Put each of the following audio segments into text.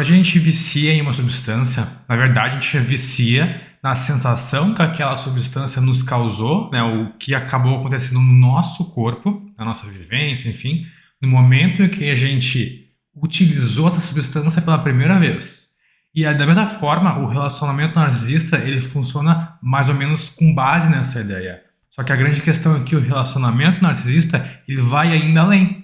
Quando a gente vicia em uma substância, na verdade a gente vicia na sensação que aquela substância nos causou, né, o que acabou acontecendo no nosso corpo, na nossa vivência, enfim, no momento em que a gente utilizou essa substância pela primeira vez. E da mesma forma, o relacionamento narcisista, ele funciona mais ou menos com base nessa ideia. Só que a grande questão é que o relacionamento narcisista, ele vai ainda além.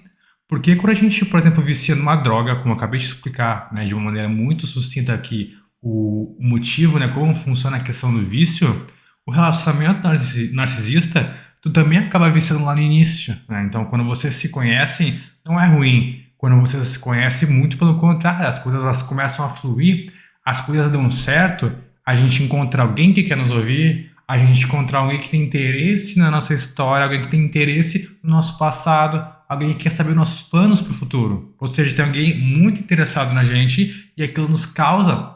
Porque quando a gente, por exemplo, vicia numa droga, como eu acabei de explicar, né, de uma maneira muito sucinta aqui, o motivo, né, como funciona a questão do vício, o relacionamento narcisista, tu também acaba viciando lá no início, né? Então, quando vocês se conhecem, não é ruim. Quando vocês se conhecem, muito pelo contrário, as coisas elas começam a fluir, as coisas dão certo, a gente encontra alguém que quer nos ouvir, a gente encontra alguém que tem interesse na nossa história, alguém que tem interesse no nosso passado, alguém que quer saber nossos planos para o futuro. Ou seja, tem alguém muito interessado na gente e aquilo nos causa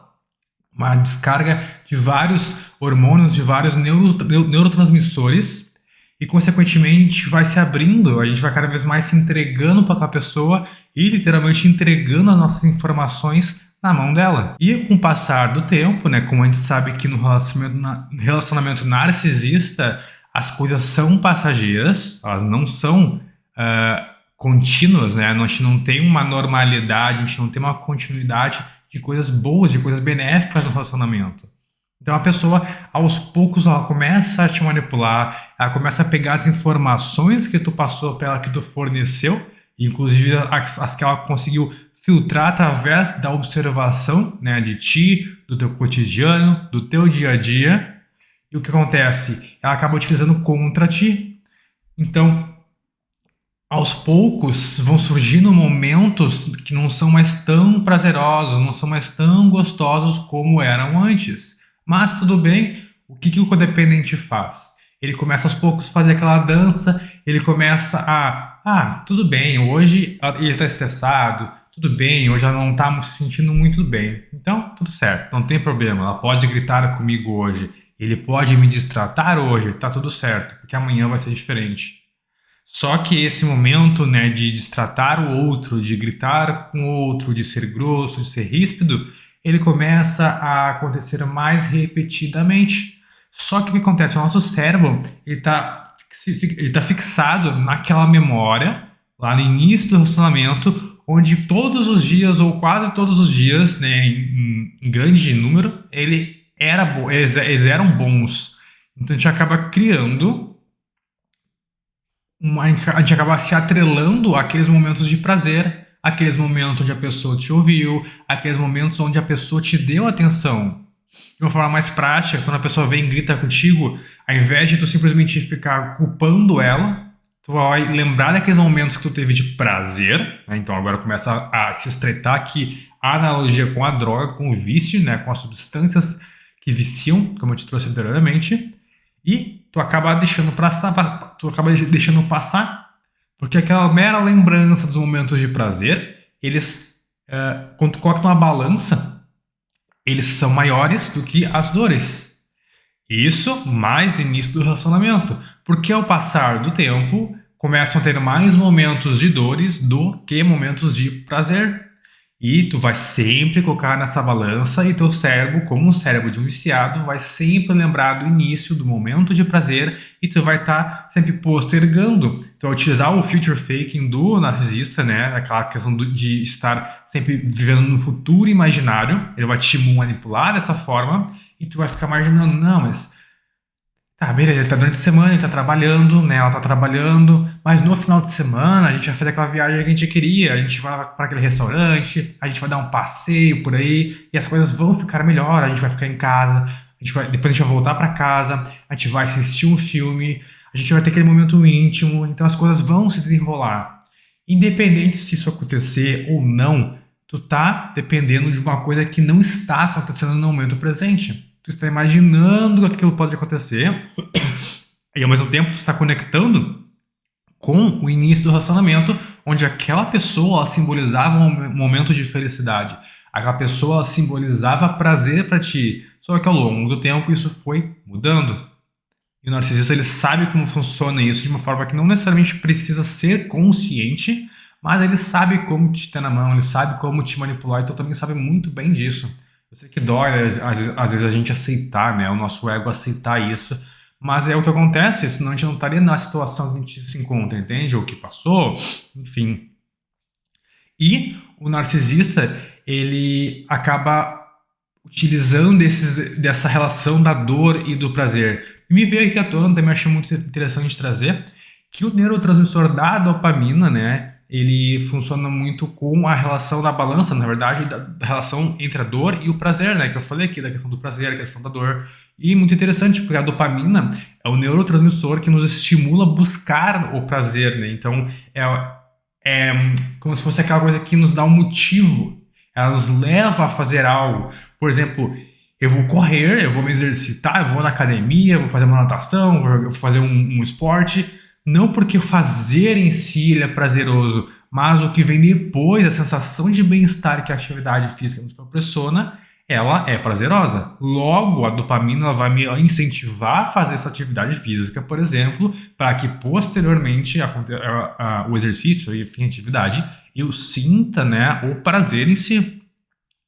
uma descarga de vários hormônios, de vários neurotransmissores e, consequentemente, a gente vai se abrindo, a gente vai cada vez mais se entregando para aquela pessoa e, literalmente, entregando as nossas informações na mão dela. E com o passar do tempo, né, como a gente sabe que no relacionamento narcisista as coisas são passageiras, elas não são contínuas, né? A gente não tem uma normalidade, a gente não tem uma continuidade de coisas boas, de coisas benéficas no relacionamento. Então a pessoa, aos poucos, ela começa a te manipular, ela começa a pegar as informações que tu passou para ela, que tu forneceu, inclusive as que ela conseguiu filtrar através da observação, né, de ti, do teu cotidiano, do teu dia a dia. E o que acontece? Ela acaba utilizando contra ti. Então, aos poucos, vão surgindo momentos que não são mais tão prazerosos, não são mais tão gostosos como eram antes. Mas tudo bem, o que o codependente faz? Ele começa aos poucos a fazer aquela dança, ele começa tudo bem, hoje ele está estressado, tudo bem, hoje ela não está se sentindo muito bem. Então, tudo certo, não tem problema, ela pode gritar comigo hoje, ele pode me destratar hoje, tá tudo certo, porque amanhã vai ser diferente. Só que esse momento, né, de destratar o outro, de gritar com o outro, de ser grosso, de ser ríspido, ele começa a acontecer mais repetidamente. Só que o que acontece? O nosso cérebro ele tá fixado naquela memória, lá no início do relacionamento, onde todos os dias, ou quase todos os dias, né, em grande número, eles eram bons. Então a gente acaba criando a gente acaba se atrelando àqueles momentos de prazer, aqueles momentos onde a pessoa te ouviu, aqueles momentos onde a pessoa te deu atenção. De uma forma mais prática, quando a pessoa vem e grita contigo, ao invés de tu simplesmente ficar culpando ela, tu vai lembrar daqueles momentos que tu teve de prazer, né? Então agora começa a se estreitar aqui a analogia com a droga, com o vício, né? Com as substâncias que viciam, como eu te trouxe anteriormente, e tu acaba deixando passar, porque aquela mera lembrança dos momentos de prazer, quando tu coloca numa balança, eles são maiores do que as dores. Isso mais no início do relacionamento, porque ao passar do tempo, começam a ter mais momentos de dores do que momentos de prazer. E tu vai sempre colocar nessa balança e teu cérebro, como o cérebro de um viciado, vai sempre lembrar do início, do momento de prazer e tu vai estar sempre postergando. Tu vai utilizar o future faking do narcisista, né? Aquela questão de estar sempre vivendo no futuro imaginário. Ele vai te manipular dessa forma e tu vai ficar imaginando, não, mas tá, beleza, ele tá durante a semana, ele tá trabalhando, né? Ela tá trabalhando, mas no final de semana a gente vai fazer aquela viagem que a gente queria, a gente vai para aquele restaurante, a gente vai dar um passeio por aí e as coisas vão ficar melhor, a gente vai ficar em casa, depois a gente vai voltar para casa, a gente vai assistir um filme, a gente vai ter aquele momento íntimo, então as coisas vão se desenrolar. Independente se isso acontecer ou não, tu tá dependendo de uma coisa que não está acontecendo no momento presente. Tu está imaginando que aquilo pode acontecer e ao mesmo tempo tu está conectando com o início do relacionamento, onde aquela pessoa ela simbolizava um momento de felicidade. Aquela pessoa ela simbolizava prazer para ti. Só que ao longo do tempo isso foi mudando. E o narcisista ele sabe como funciona isso de uma forma que não necessariamente precisa ser consciente, mas ele sabe como te ter na mão, ele sabe como te manipular, então também sabe muito bem disso. Eu sei que dói, às vezes a gente aceitar, né? O nosso ego aceitar isso, mas é o que acontece, senão a gente não estaria na situação que a gente se encontra, entende? Ou que passou, enfim. E o narcisista, ele acaba utilizando dessa relação da dor e do prazer. E me veio aqui à tona, também achei muito interessante trazer, que o neurotransmissor da dopamina, né, ele funciona muito com a relação da balança, na verdade, da relação entre a dor e o prazer, né, que eu falei aqui da questão do prazer, a questão da dor. E muito interessante, porque a dopamina é o neurotransmissor que nos estimula a buscar o prazer, né, então é como se fosse aquela coisa que nos dá um motivo, ela nos leva a fazer algo. Por exemplo, eu vou correr, eu vou me exercitar, eu vou na academia, vou fazer uma natação, vou fazer um esporte, não porque o fazer em si ele é prazeroso, mas o que vem depois, a sensação de bem-estar que a atividade física nos proporciona, ela é prazerosa. Logo, a dopamina ela vai me incentivar a fazer essa atividade física, por exemplo, para que posteriormente o exercício e enfim, a atividade eu sinta, né, o prazer em si.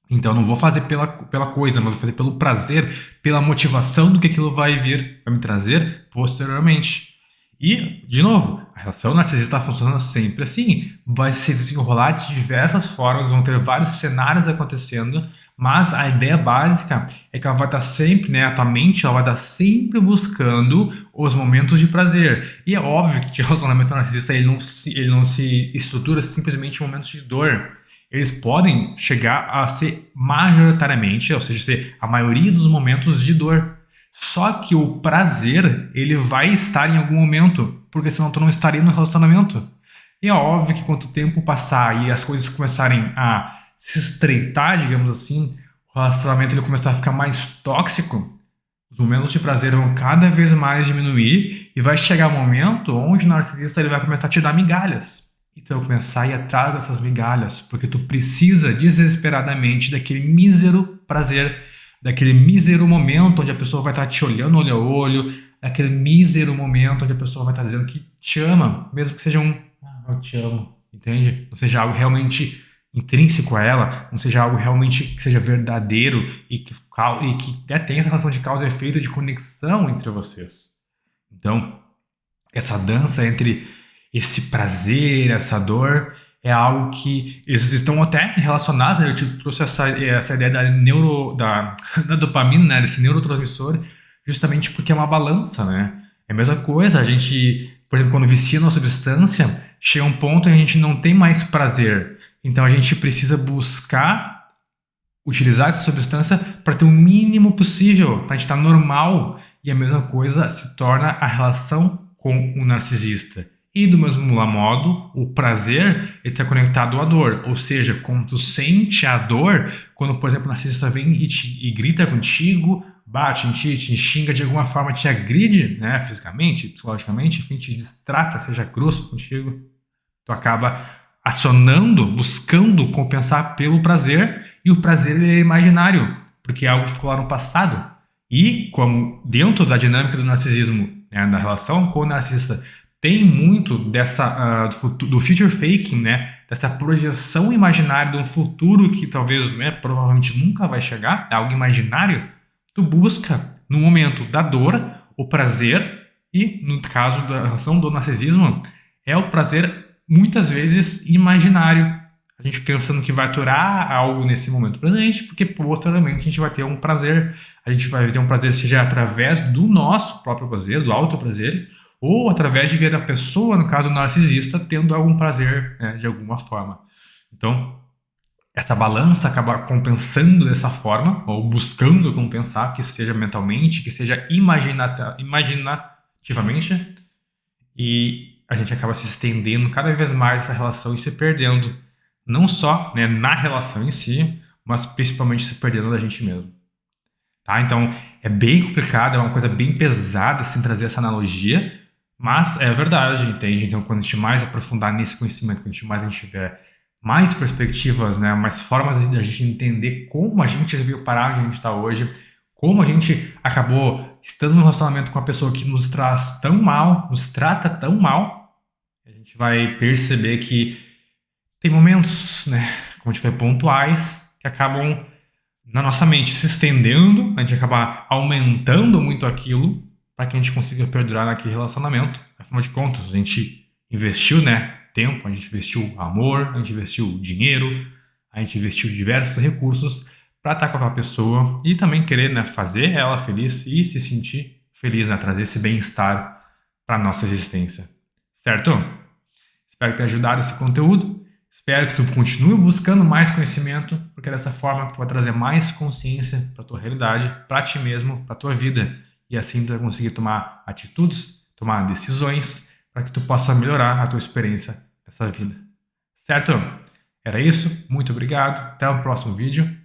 Então, eu não vou fazer pela coisa, mas vou fazer pelo prazer, pela motivação do que aquilo vai me trazer posteriormente. E, de novo, a relação narcisista funciona sempre assim. Vai se desenrolar de diversas formas, vão ter vários cenários acontecendo, mas a ideia básica é que ela vai estar sempre, né, a tua mente ela vai estar sempre buscando os momentos de prazer. E é óbvio que o relacionamento narcisista ele não se estrutura simplesmente em momentos de dor. Eles podem chegar a ser majoritariamente, ou seja, ser a maioria dos momentos de dor. Só que o prazer, ele vai estar em algum momento, porque senão tu não estaria no relacionamento. E é óbvio que quanto o tempo passar e as coisas começarem a se estreitar, digamos assim, o relacionamento ele começar a ficar mais tóxico, os momentos de prazer vão cada vez mais diminuir e vai chegar um momento onde o narcisista ele vai começar a te dar migalhas. Então, começar a ir atrás dessas migalhas, porque tu precisa desesperadamente daquele mísero prazer, daquele mísero momento onde a pessoa vai estar te olhando olho a olho, daquele mísero momento onde a pessoa vai estar dizendo que te ama, mesmo que seja eu te amo, entende? Não seja algo realmente intrínseco a ela, não seja algo realmente que seja verdadeiro e que tenha essa relação de causa e efeito, de conexão entre vocês. Então, essa dança entre esse prazer, essa dor, é algo que eles estão até relacionados, né? Eu te trouxe essa ideia da dopamina, né? Desse neurotransmissor, justamente porque é uma balança, né? É a mesma coisa, a gente, por exemplo, quando vicia numa substância, chega um ponto em que a gente não tem mais prazer. Então a gente precisa buscar utilizar essa substância para ter o mínimo possível, para a gente estar normal. E a mesma coisa se torna a relação com o narcisista. E do mesmo modo, o prazer está conectado à dor. Ou seja, quando tu sente a dor, quando, por exemplo, o narcisista vem e grita contigo, bate em ti, te xinga de alguma forma, te agride, né, fisicamente, psicologicamente, enfim, te distrata, seja grosso contigo, tu acaba acionando, buscando compensar pelo prazer, e o prazer é imaginário, porque é algo que ficou lá no passado. E como dentro da dinâmica do narcisismo, né, da relação com o narcisista, tem muito do future faking, né? Dessa projeção imaginária de um futuro que talvez, né, provavelmente nunca vai chegar, é algo imaginário. Tu busca, no momento da dor, o prazer, e no caso da relação do narcisismo, é o prazer muitas vezes imaginário. A gente pensando que vai aturar algo nesse momento presente, porque posteriormente a gente vai ter um prazer, a gente vai ter um prazer seja através do nosso próprio prazer, do autoprazer, ou através de ver a pessoa, no caso o narcisista, tendo algum prazer, né, de alguma forma. Então, essa balança acaba compensando dessa forma, ou buscando compensar, que seja mentalmente, que seja imaginativamente, e a gente acaba se estendendo cada vez mais essa relação e se perdendo, não só, né, na relação em si, mas principalmente se perdendo da gente mesmo. Tá? Então, é bem complicado, é uma coisa bem pesada assim, trazer essa analogia, mas é verdade, entende? Então, quando a gente mais aprofundar nesse conhecimento, quando a gente tiver mais perspectivas, né, mais formas de a gente entender como a gente veio parar onde a gente está hoje, como a gente acabou estando num relacionamento com uma pessoa que nos traz tão mal, nos trata tão mal, a gente vai perceber que tem momentos, né, como a gente foi pontuais, que acabam na nossa mente se estendendo, a gente acaba aumentando muito aquilo para que a gente consiga perdurar naquele relacionamento. Afinal de contas, a gente investiu, né, tempo, a gente investiu amor, a gente investiu dinheiro, a gente investiu diversos recursos para estar com aquela pessoa e também querer, né, fazer ela feliz e se sentir feliz, né, trazer esse bem-estar para nossa existência. Certo? Espero que tenha ajudado esse conteúdo. Espero que tu continue buscando mais conhecimento, porque dessa forma tu vai trazer mais consciência para tua realidade, para ti mesmo, para tua vida, e assim tu vai conseguir tomar atitudes, tomar decisões para que tu possa melhorar a tua experiência dessa vida. Certo? Era isso. Muito obrigado. Até o próximo vídeo